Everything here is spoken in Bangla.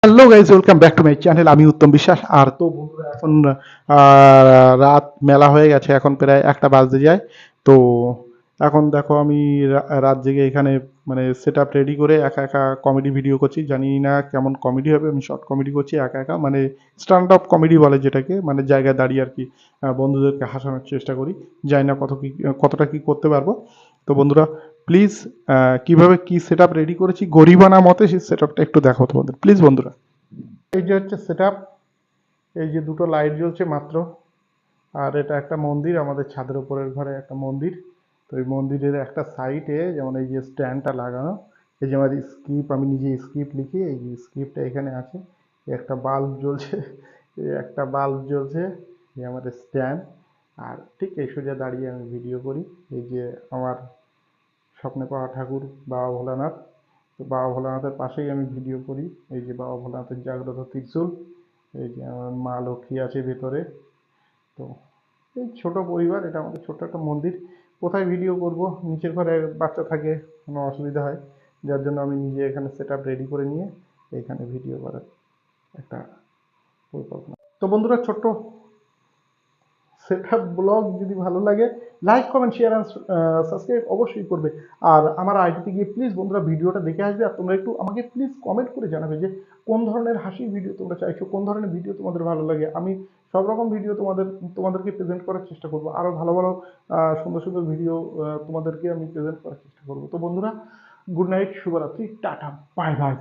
Hello guys, welcome back to my channel. আমি উত্তম বিশ্বাস। আর তো বন্ধুরা এখন রাত মেলা হয়ে গেছে, এখন প্রায় 1টা বাজতে যায়। তো এখন দেখো আমি রাত জেগে এখানে মানে সেট আপ রেডি করে একা একা কমেডি ভিডিও করছি। জানি না কেমন কমেডি হবে, আমি শর্ট কমেডি করছি একা একা, মানে স্ট্যান্ড আপ কমেডি বলে যেটাকে, মানে জায়গায় দাঁড়িয়ে আর কি বন্ধুদেরকে হাসানোর চেষ্টা করি। জানি না কতটা কি করতে পারবো। তো বন্ধুরা প্লিজ, কিভাবে কি সেট আপ রেডি করেছি গরিবানা মতে, সেই সেট আপটা একটু দেখো তোমাদের প্লিজ বন্ধুরা। এই যে হচ্ছে সেট আপ, এই যে দুটো লাইট জ্বলছে মাত্র। আর এটা একটা মন্দির, আমাদের ছাদের উপরের ঘরে একটা মন্দির। তো এই মন্দিরের একটা সাইডে যেমন এই যে স্ট্যান্ডটা লাগানো, এই যে আমার স্ক্রিপ্ট, আমি নিজে স্ক্রিপ্ট লিখি, এই যে স্ক্রিপ্টটা এখানে আছে। এই একটা বাল্ব জ্বলছে, এই একটা বাল্ব জ্বলছে, এই আমার স্ট্যান্ড। আর ঠিক এই সোজা দাঁড়িয়ে আমি ভিডিও করি। এই যে আমার স্বপ্নে পাওয়া ঠাকুর বাবা ভোলানাথ, তো বাবা ভোলানাথের পাশেই আমি ভিডিও করি। এই যে বাবা ভোলানাথের জাগ্রত ত্রিশূল, এই যে আমার মা লক্ষ্মী আছে ভেতরে। তো এই ছোট পরিবার, এটা আমাদের ছোট্ট একটা মন্দির। কোথায় ভিডিও করব, নিচের ঘরে বাচ্চা থাকে, কোনো অসুবিধা হয়, যার জন্য আমি নিজে এখানে সেট আপ রেডি করে নিয়ে এখানে ভিডিও করার একটা পরিকল্পনা। তো বন্ধুরা, ছোট্ট সেটআপ ব্লগ যদি ভালো লাগে, like comment share and subscribe অবশ্যই করবে। আর আমার আইডিতে গিয়ে প্লিজ বন্ধুরা ভিডিওটা দেখে আসবে। আর তোমরা একটু আমাকে প্লিজ কমেন্ট করে জানাবে যে কোন ধরনের হাসির ভিডিও তোমরা চাইছো, কোন ধরনের ভিডিও তোমাদের ভালো লাগে। আমি সব রকম ভিডিও তোমাদেরকে প্রেজেন্ট করার চেষ্টা করবো। আরও ভালো ভালো সুন্দর সুন্দর ভিডিও তোমাদেরকে আমি প্রেজেন্ট করার চেষ্টা করবো। তো বন্ধুরা, গুড নাইট, শুভরাত্রি, টাটা, বাই বাই।